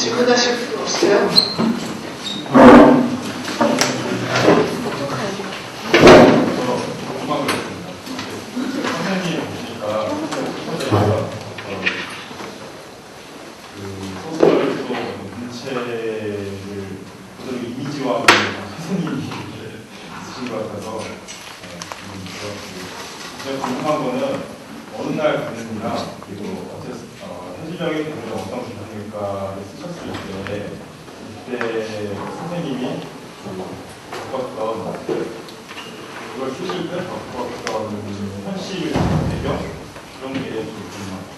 질문하실 분 없어요? 선생님 보니까 소설에서 문체를 그대로 이미지화하는 선생님이 있으신 것 같아서 제가 궁금한 거는 어느 날 가는이나 그리고 해질녘의 계절은 어떤 기사일까를 쓰셨을 때 그때 선생님이 겪었던 그걸 쓰실 때 겪었던 현실 배경 그런 게 좀 궁금합니다.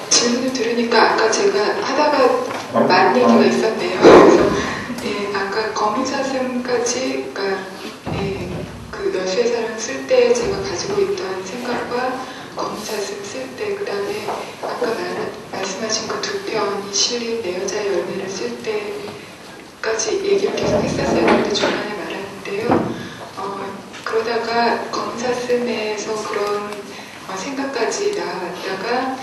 질문을 들으니까 아까 제가 하다가 만 얘기가 있었네요. 그래서 아까 거미사슴까지 그러니까 그 여수의 사랑 쓸 때 제가 가지고 있던 생각과 거미사슴 쓸 때 그 다음에 아까 말씀하신 그 두 편이 실린 내 여자의 열매를 쓸 때까지 얘기를 계속 했었어요. 근데 중간에 말았는데요. 그러다가 거미사슴에서 그런 생각까지 나왔다가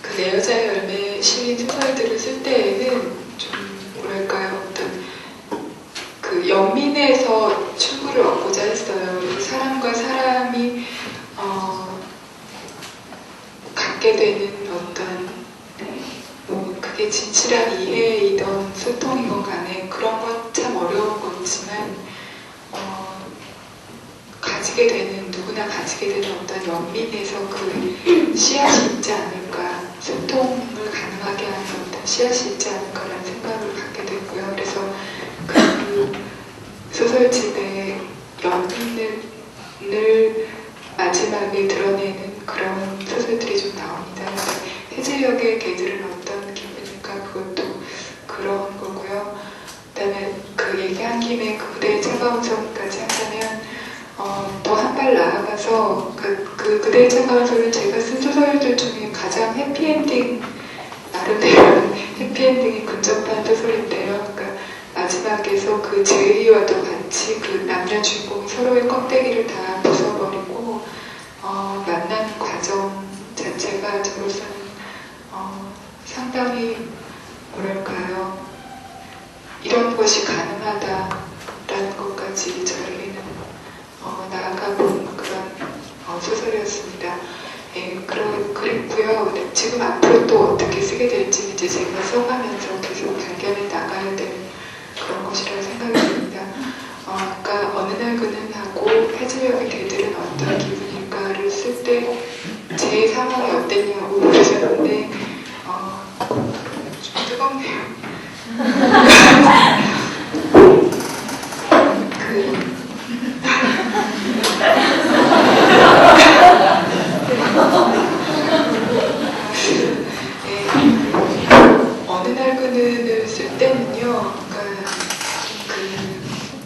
그 내 여자의 열매에 실린 소설들을 쓸 때에는 좀 뭐랄까요, 어떤 그 연민에서 출구를 얻고자 했어요. 사람과 사람이 갖게 되는 어떤 그게 진실한 이해이던 소통이건 간에 그런 건 참 어려운 거지만 가지게 되는 누구나 가지게 되는 어떤 연민에서 그 씨앗이 있지 않을까, 소통을 가능하게 하는 어떤 씨앗이 있지 않을까라는 생각을 갖게 됐고요. 그래서 그 소설집의 연민을 마지막에 드러내는 그런 소설들이 좀 나옵니다. 해질녘의 개들은 어떤 기분일까, 그것도 그런 거고요. 그다음에 그 얘기한 김에 그 그대의 차가운 손까지 한다면 더 한 발 나아가서 그대의 차가운 손은 제가 쓴 소설들 중에 가장 해피엔딩, 나름대로 해피엔딩이 근접한 소설인데요. 그러니까 마지막에서 그 제이와도 같이 그 남녀 주인공이 서로의 껍데기를 다 부숴버리고 만나는 과정 자체가 저로서는 상당히 뭐랄까요, 이런 것이 가능하다라는 것까지 저에게는 나아가본 그런 소설이었습니다. 그랬고요. 지금 앞으로 또 어떻게 쓰게 될지 이제 제가 써가면서 계속 발견해 나가야 될 그런 것이라고 생각이 듭니다. 아까 어느 날 그는 하고 해질녘의 개들은 어떤 기분일까를 쓸 때 제 상황이 어땠냐고 물으셨는데 좀 뜨겁네요. 어느 날 그는을 쓸 때는요, 그러니까 그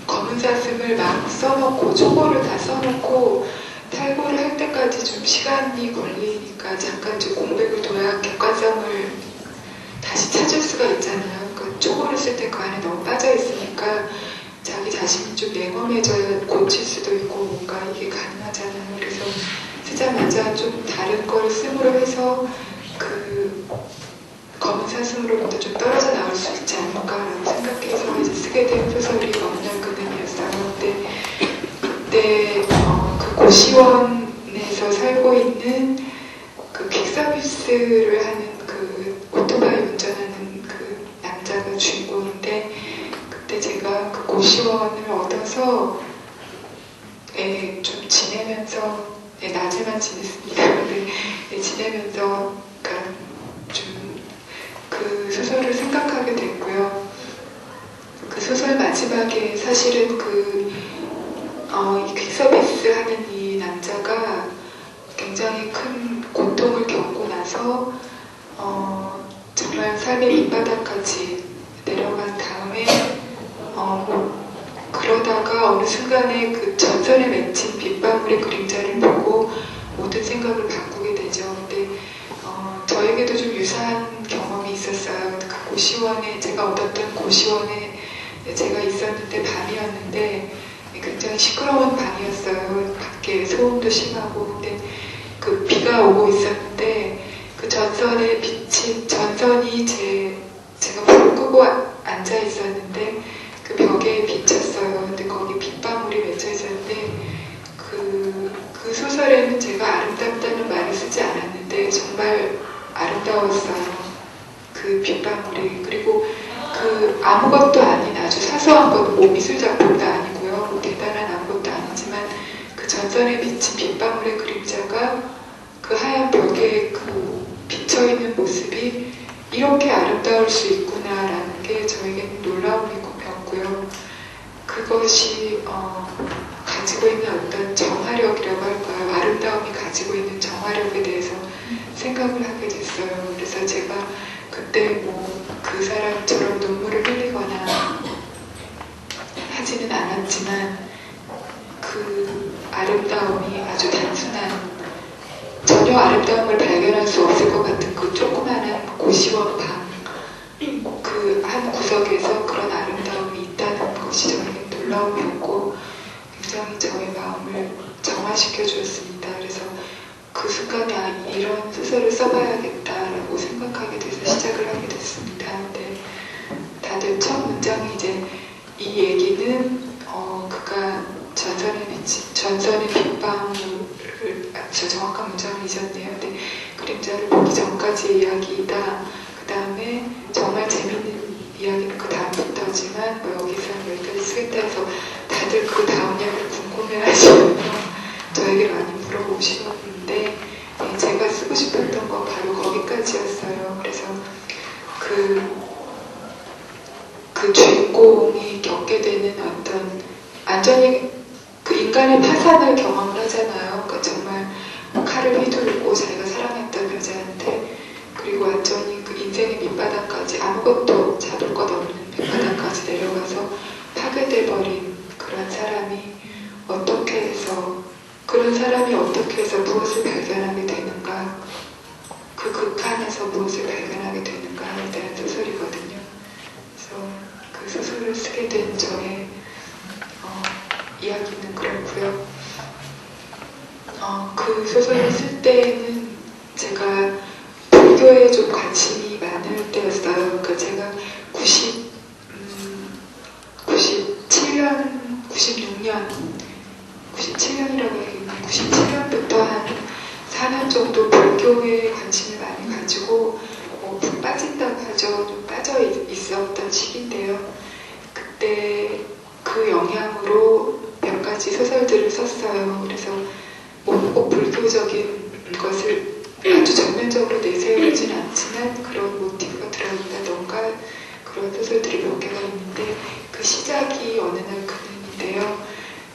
검은 사슴을 막 써놓고 초고를 다 써놓고 탈고를 할 때까지 좀 시간이 걸리니까 잠깐 좀 공백을 둬야 객관성을 다시 찾을 수가 있잖아요. 그 초고를 쓸 때 그 안에 너무 빠져 있으니까 자기 자신이 좀 냉엄해져야 고칠 수도 있고 뭔가 이게 가능하잖아요. 그래서 쓰자마자 좀 다른 걸 쓰므로 해서 그 검은 사슴으로부터 좀 떨어져 나올 수 있지 않을까라고 생각해서 이제 쓰게 된 소설이 어느 날 그는이었어요. 근데 그때 그 고시원에서 살고 있는 그 퀵서비스를 하는 그 오토바이 운전하는 그 남자가 주인공인데, 그때 제가 그 고시원을 얻어서 좀 지내면서 낮에만 지냈습니다. 근데 지내면서 그러니까 좀 그 소설을 생각하게 됐고요. 그 소설 마지막에 사실은 이 퀵서비스 하는 이 남자가 굉장히 큰 고통을 겪고 나서 정말 삶의 밑바닥까지 내려간 다음에 그러다가 어느 순간에 그 전선에 맺힌 빗방울의 그림자를 보고 모든 생각을 바꾸게 되죠. 근데 저에게도 좀 유사한 경험이 있었어요. 그 고시원에, 제가 얻었던 고시원에 제가 있었는데 밤이었는데 굉장히 시끄러운 방이었어요. 밖에 소음도 심하고. 근데 그 비가 오고 있었는데 그 전선에 비친 전선이 제가 불을 끄고 앉아 있었는데 그 벽에 비쳤어요. 근데 거기 빗방울이 맺혀 있었는데 그 소설에는 제가 아름답다는 말을 쓰지 않았는데 정말 아름다웠어요. 그 빗방울이. 그리고 그 아무것도 아닌 아주 사소한 것, 뭐 미술 작품도 아니고요. 뭐 대단한 아무것도 아니지만 그 전선에 비친 빗방울의 그림자가 그 하얀 벽에 그 비쳐있는 모습이 이렇게 아름다울 수 있구나라는 게 저에게는 놀라움이었고요. 그것이 가지고 있는 어떤 정화력이라고 할까요? 아름다움이 가지고 있는 정화력에 대해서 생각을 하게 됐어요. 그래서 제가 그때 뭐 그 사람처럼 눈물을 흘리거나 하지는 않았지만 그 아름다움이 아주 단순한 전혀 아름다움을 발견할 수 없을 것 같은 그 조그마한 고시원 방 그 한 구석에서 그런 아름다움이 있다는 것이 저에게 놀라움이었고 굉장히 저의 마음을 정화시켜 주었습니다. 그래서 그 순간에 이런 소설을 써봐야겠다라고 생각하게 돼서 시작을 하게 됐습니다. 근데 다들 첫 문장이 이제 이 얘기는 그가 전선의 빗방울을 저 정확한 문장을 잊었네요. 근데 그림자를 보기 전까지의 이야기이다. 그 다음에 정말 재밌는 이야기는 그 다음부터지만 뭐 여기서 여기까지 쓰겠다 해서 다들 그 다음 이야기를 궁금해하시면서 저에게 많이 물어보시는데 제가 쓰고 싶었던 건 바로 거기까지였어요. 그래서 그 주인공이 겪게 되는 어떤 완전히 그 인간의 파산을 경험을 하잖아요. 그러니까 정말 칼을 휘두르고 자기가 사랑했던 여자한테 그리고 완전히 그 인생의 밑바닥까지 아무것도 잡을 것 없는 밑바닥까지 내려가서 파괴돼버린 그런 사람이 어떻게 해서 그런 사람이 어떻게 해서 무엇을 발견하게 되는가 그 극한에서 무엇을 발견하게 되는가에 대한 소설이거든요. 그래서 그 소설을 쓰게 된 저의 이야기는 그렇고요. 그 소설을 쓸 때는 제가 불교에 좀 관심이 많을 때였어요. 그러니까 제가 97년이라고 얘기했는데 97년부터 한 4년 정도 불교에 관심을 많이 가지고 푹 빠진다고 하죠. 좀 빠져 있었던 시기인데요. 그때 그 영향으로 몇 가지 소설들을 썼어요. 그래서 꼭 불교적인 것을 아주 전면적으로 내세우진 않지만 그런 모티브가 들어있다던가 그런 소설들이 몇 개가 있는데 그 시작이 어느 날 그는인데요.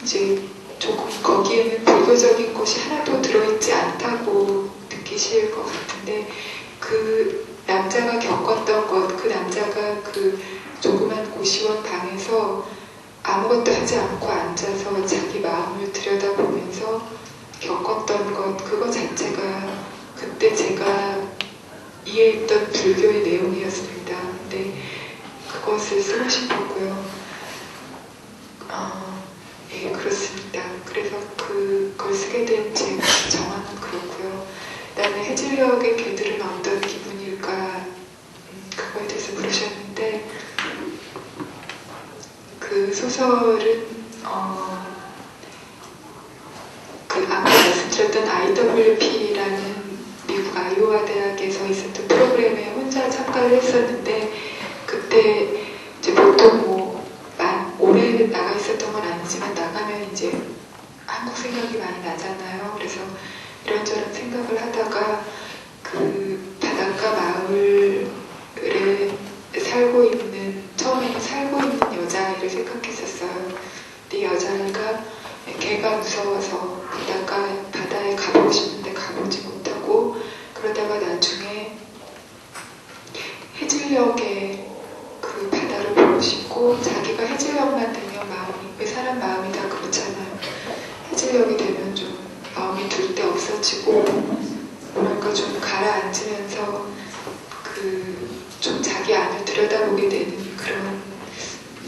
이제 조금 거기에는 불교적인 것이 하나도 들어있지 않다고 느끼실 것 같은데 그 남자가 겪었던 것, 그 남자가 그 조그만 고시원 방에서 아무것도 하지 않고 앉아서 자기 마음을 들여다보면서 겪었던 것, 그거 자체가 그때 제가 이해했던 불교의 내용이었습니다. 근데 그것을 쓰고 싶었고요. 예, 그렇습니다. 그래서 그걸 쓰게 된 제 정황은 그렇고요. 그다음에 해질녘의 개들은 어떤 기분일까 그거에 대해서 물으셨는데 그 소설은 그 아까 말씀드렸던 IWP라는 미국 아이오와 대학에서 있었던 프로그램에 혼자 참가를 했었는데 그때 이제 보통 뭐 오래 나가 있었던 건 아니지만 나가면 이제 한국 생각이 많이 나잖아요. 그래서 이런저런 생각을 하다가 그 바닷가 마을에 처음에는 살고 있는 여자아이를 생각했었어요. 근데 여자아이가 개가 무서워서 바다에 가보고 싶은데 가보지 못하고 그러다가 나중에 해질녘에 그 바다를 보고 싶고 자기가 해질녘만 되면 왜 사람 마음이 다 그렇잖아요. 해질녘이 되면 좀 마음이 둘 데 없어지고 뭐랄까 좀 가라앉으면서 좀 자기 안을 들여다보게 되는 그런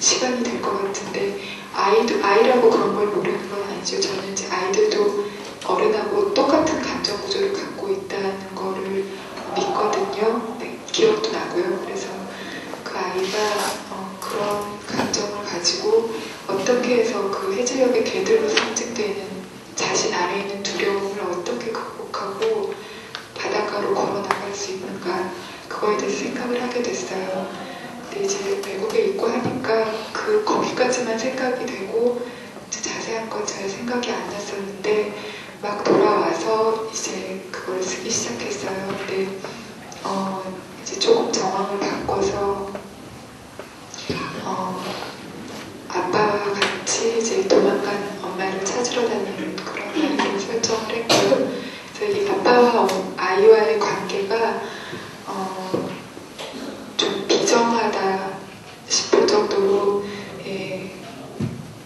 시간이 될 것 같은데 아이라고 그런 걸 모르는 건 아니죠. 저는 이제 아이들도 어른하고 똑같은 감정 구조를 갖고 있다는 거를 믿거든요. 네, 기억도 나고요. 그래서 그 아이가 그런 감정을 가지고 어떻게 해서 그 해질녘의 개들로 상징되는 자신 안에 있는 두려움을 어떻게 극복하고 바닷가로 걸어 나갈 수 있는가, 그거에 대해서 생각을 하게 됐어요. 근데 이제 외국에 있고 하니까 거기까지만 생각이 되고 이제 자세한 건 잘 생각이 안 났었는데 막 돌아와서 이제 그걸 쓰기 시작했어요. 근데 이제 조금 정황을 바꿔서 아빠와 같이 이제 도망간 엄마를 찾으러 다니는 그런 아이로 설정을 했고요. 그래서 이 아빠와 아이와의 관계가 좀 비정하다 싶을 정도로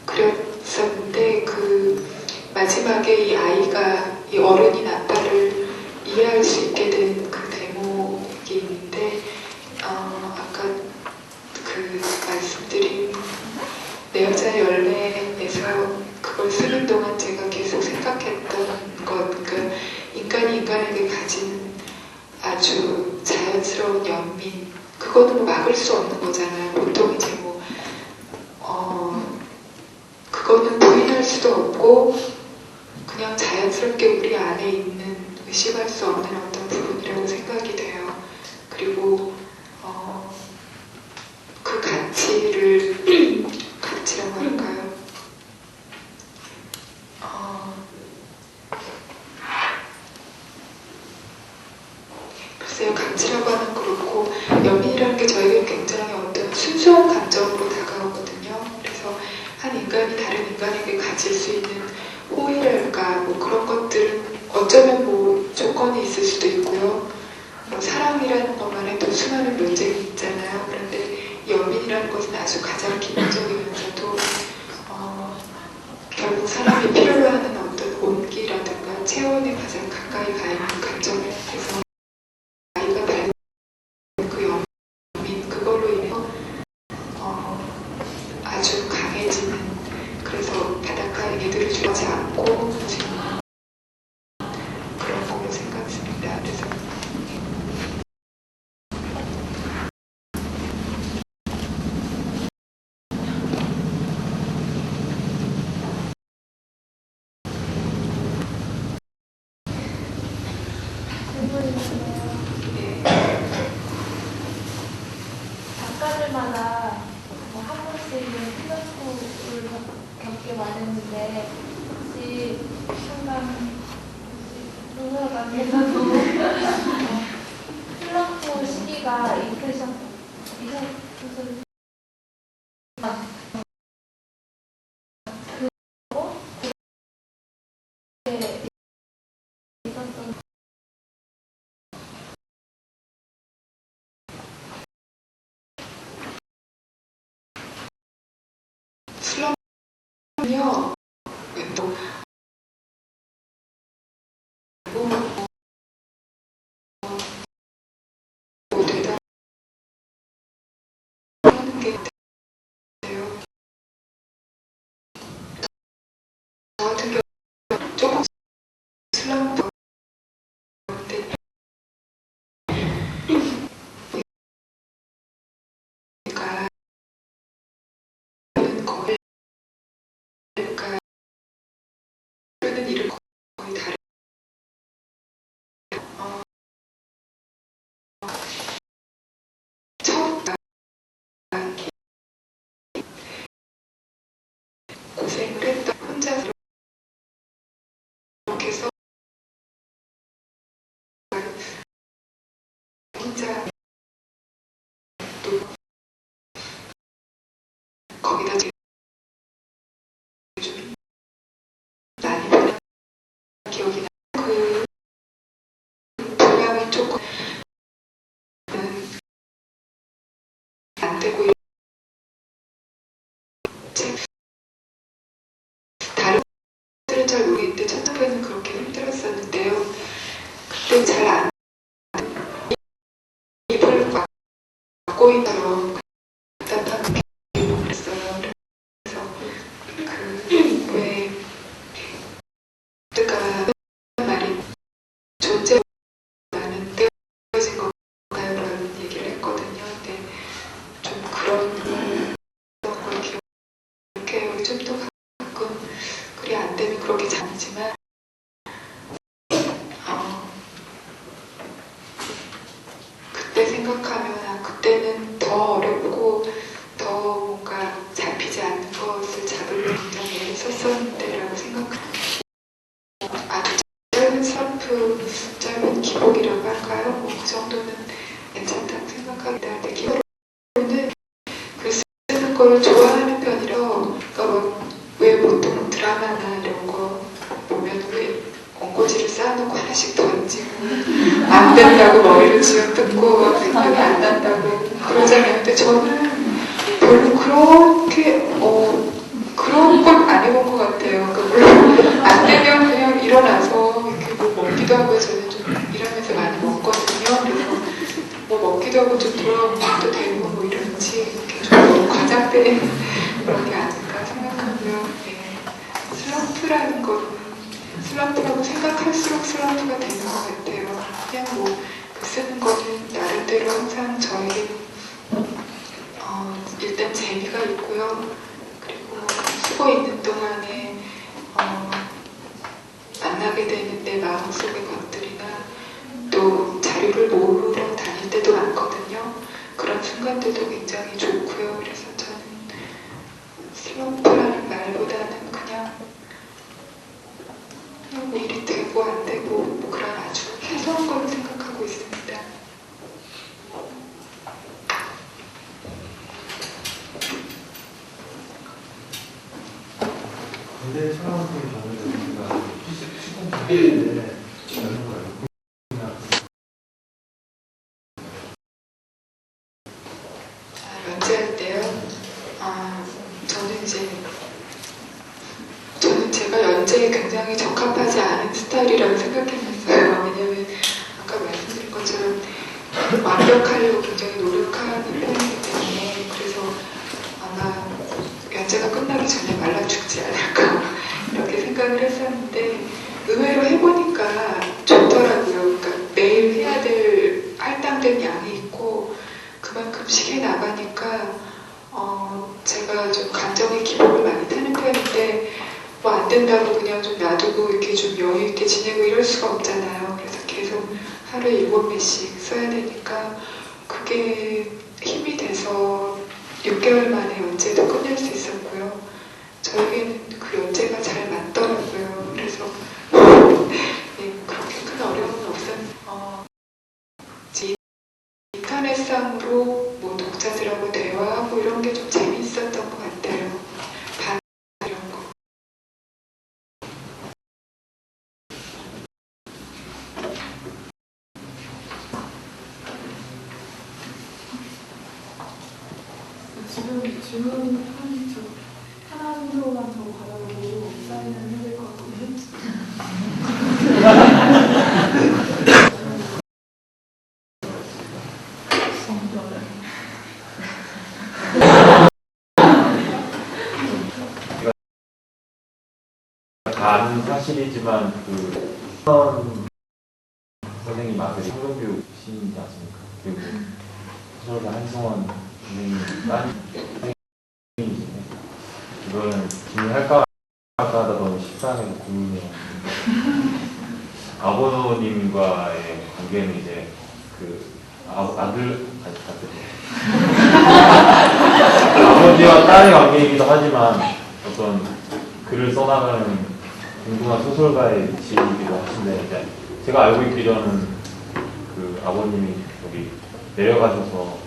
그렸었는데 그 마지막에 이 아이가 이 어른인 아빠를 이해할 수 있게 된 그 대목이 있는데 아까 그 말씀드린 내 여자 열매에서 그걸 쓰는 동안 제가 계속 생각했던 것, 그 인간이 인간에게 가진 아주 자연스러운 연민, 그거는 막을 수 없는 거잖아요. 보통 이제 그거는 부인할 수도 없고 그냥 자연스럽게 우리 안에 있는 의심할 수 없는 어떤 부분이라고 생각이 돼요. 그리고 그 가치라고 할까요? 글쎄요, 가치라고 하면 그렇고 연민이라는 게 저에게 굉장히 어떤 순수한 감정으로 다가오거든요. 그래서 한 인간이 다른 인간에게 가질 수 있는 호의랄까 뭐 그런 것들은 어쩌면 뭐 조건이 있을 수도 있고요. 뭐 사랑이라는 것만 해도 수많은 논쟁이 있잖아요. 그런데 연민이라는 것은 아주 가장 기본적이면서도 결국 사람이 필요로 하는 어떤 온기라든가 체온에 가장 가까이 가 있는 감정을 해서 아이가 닮은 그 연민, 그걸로 인해서 아주 강해지는, 그래서 바닷가에 애들을 주지 않고 지금 그런 걸로 생각했습니다. 그래서 작가들마다 한 번씩은 슬럼프를 겪게 마련인데 혹시 한강 동서관에서도 슬럼프 시기가 있으셨어요? 슬럼프는요, 대단하는 게 돼요. 저 같은 경우는 조금 슬럼프인데 그러니까 거의 하는 일을 거의 다른 처음 고생을 했다 혼자서 이렇게 써 혼자 또 거기다 좀 많이 보는 기억이 나요. 그 분량이 조금 안 되고 다른 분들은 잘 모르겠는데 첫 번째는 그렇게 힘들었었는데요. 그때 잘 안 입을 막고 있는 답답한 게 그랬어요. 그래서 요즘도 가끔 그리 안 되면 그렇게 잠지만 그때 생각하면 그때는 더 어렵고 더 뭔가 잡히지 않는 것을 잡으려고 굉장히 애를 썼었는데라고 생각합니다. 아주 짧은 슬럼프, 짧은 기복이라고 할까요? 뭐 그 정도는 괜찮다고 생각합니다. 근데 기복으로는 글 쓰는 거를 좋아하는 편이라 그러니까 왜 보통 드라마나 이런 거 보면 왜 원고지를 쌓아놓고 하나씩 던지고 안 된다고 머리를 쥐어뜯고 생각이 안 난다고 그러잖아요. 근데 저는 별로 그렇게 그런 걸 안 해본 것 같아요. 그러니까 물론 안 되면 그냥 일어나서 이렇게 뭐 먹기도 하고 저는 좀 일하면서 많이 먹거든요. 그래서 뭐 먹기도 하고 좀 돌아오는 것도 되고 뭐 이런지 이렇게 좀 과장된 그런 게 아닐까 생각하고요. 네. 슬럼프라는 거는 슬럼프라고 생각할수록 슬럼프가 되는 것 같아요. 그냥 뭐 글 쓰는 거는 나름대로 항상 저에게 일단 재미가 있고요. 그리고 쓰고 있는 동안에 만나게 되는 내 마음속의 것들이나 또 자료를 모으러 다닐 때도 많거든요. 그런 순간들도 굉장히 좋고요. 그래서 저는 슬럼프라는 말보다는 그냥 뭐 일이 되고 안 되고 뭐 그런 아주 사소한 걸로 생각하고 있습니다. 근데 청와대 경우는 시공 장비인데 여는 거예요. 연재할 때요. 저는 제가 연재에 굉장히 적합하지 않은 스타일이라고 생각했어요. 왜냐하면 아까 말씀드린 것처럼 완벽하려고 굉장히 노력하는 편이기 때문에 그래서 아마 연재가 끝나기 전에 말라 죽지 않을까 이렇게 생각을 했었는데 의외로 해보니까 좋더라고요. 그러니까 매일 해야 될 할당된 양이 있고 그만큼 시계 나가니까 제가 좀 감정의 기복을 많이 타는 편인데 뭐 안 된다고 그냥 좀 놔두고 이렇게 좀 여유 있게 지내고 이럴 수가 없잖아요. 그래서 계속 하루에 7매씩 써야 되니까 그게 힘이 돼서 6개월 만에 연재도 끝낼 수 있었고요. 저에게는 그 연재가 잘 맞더라고요. 그래서 네, 그렇게 큰 어려움은 없었는데 인터넷상으로 뭐 독자들하고 대화하고 이런 게 좀 재미있었던 것 같아요. 반 이런 거. 지금 질문 하나 정도만 더 받아보고 사인을 해야 될 것 같거든요. 다 아는 사실이지만 그 선생님 아들이 성경교육 시인이지 않습니까? 그리고 소설가 한승원 선생님 딴 선생님이신데 이거는 질문할까 말까 하다 너무 식상해서 고민해요. 아버님과의 관계는 이제 그 아버지와 딸의 관계이기도 하지만 어떤 글을 써나가는 궁금한 소설가의 위치이기도 하신데 이제 제가 알고 있기로는 그 아버님이 여기 내려가셔서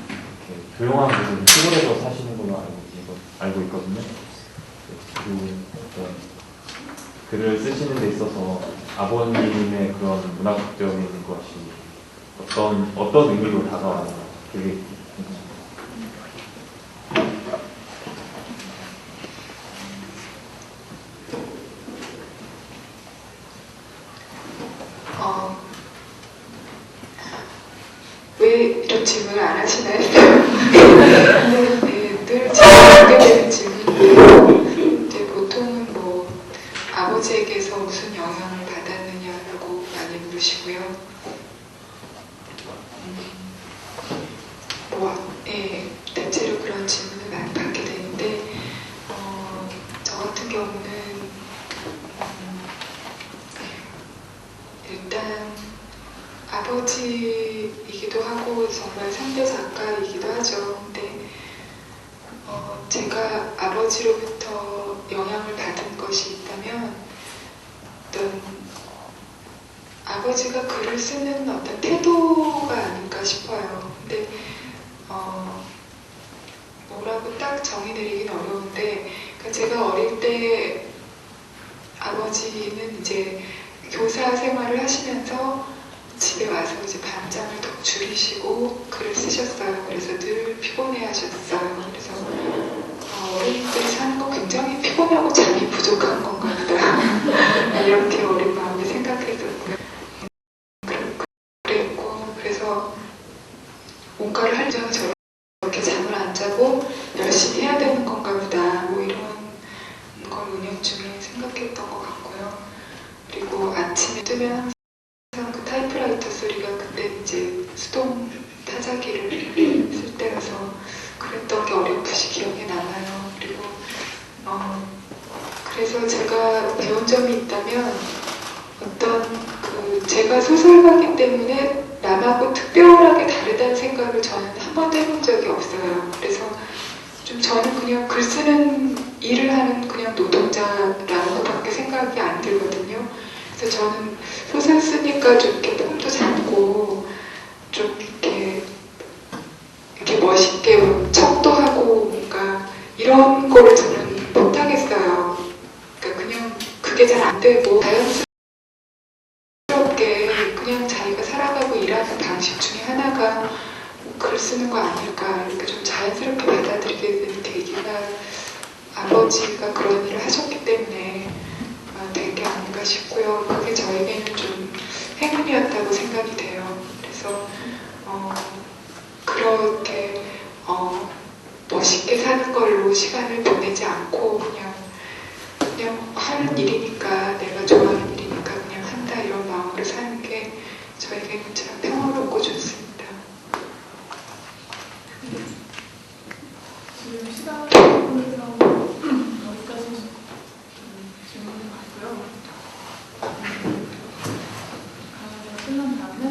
이렇게 조용한 곳을 시골에서 사시는 걸로 알고 있거든요. 그 글을 쓰시는 데 있어서 아버님의 그런 문학적인 것이 어떤 의미로 다가왔나 그게 궁금합니다. 왜 이런 질문을 안 하시나 했어요. 네, 늘 질문하게 되는 질문인데요. 이제 보통은 뭐 아버지에게서 무슨 영향을 받았느냐라고 많이 물으시고요. 대체로 그런 질문을 많이 받게 되는데 제가 아버지로부터 영향을 받은 것이 있다면 어떤 아버지가 글을 쓰는 어떤 태도가 아닐까 싶어요. 근데 뭐라고 딱 정의 내리긴 어려운데, 그러니까 제가 어릴 때 아버지는 이제 교사 생활을 하시면서 집에 와서 이제 밤잠을 더 줄이시고 글을 쓰셨어요. 그래서 늘 피곤해하셨어요. 그래서 어린이들이 사는 거 굉장히 피곤하고 잠이 부족한 건가 보다 이렇게 어린 마음에 생각했었고요. 그랬고, 그래서 뭔가를 하려면 저렇게 잠을 안 자고 열심히 해야 되는 건가 보다, 뭐 이런 걸 운영 중에 생각했던 것 같고요. 그리고 아침에 뜨면 항상 그 타이프라이터 소리가, 그때 이제 수동 타자기를 쓸 때라서 그랬던 게 어렴풋이 기억에 남아요. 그리고 그래서 제가 배운 점이 있다면, 제가 소설가이기 때문에 남하고 특별하게 다르다는 생각을 저는 한 번도 해본 적이 없어요. 그래서 좀 저는 그냥 글 쓰는 일을 하는 그냥 노동자라고밖에 생각이 안 들거든요. 그래서 저는 소설 쓰니까 좀 이렇게 폼도 잡고 좀 이렇게 멋있게 척도 하고 뭔가 이런 거를 저는 못하겠어요. 그러니까 그냥 그게 잘 안 되고 자연스럽게 그냥 자기가 살아가고 일하는 방식 중에 하나가 글 쓰는 거 아닐까, 이렇게 좀 자연스럽게 받아들이게 된 계기가 아버지가 그런 일을 하셨기 때문에 된 게 아닌가 싶고요. 그게 저에게는 좀 행운이었다고 생각이 돼요. 그래서 그렇게 멋있게 사는 걸로 시간을 보내지 않고 그냥 하는 일이니까, 내가 좋아하는 일이니까 그냥 한다, 이런 마음으로 사는 게 저에게는 참 평화롭고 좋습니다. 지금 시간을 보내서 여기까지 질문을 받고요. 강연회가 끝난 다음에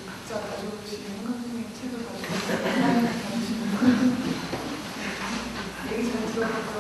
각자 가지고 계시는 선생님 책을 가지고 얘기 잘 들어가고요.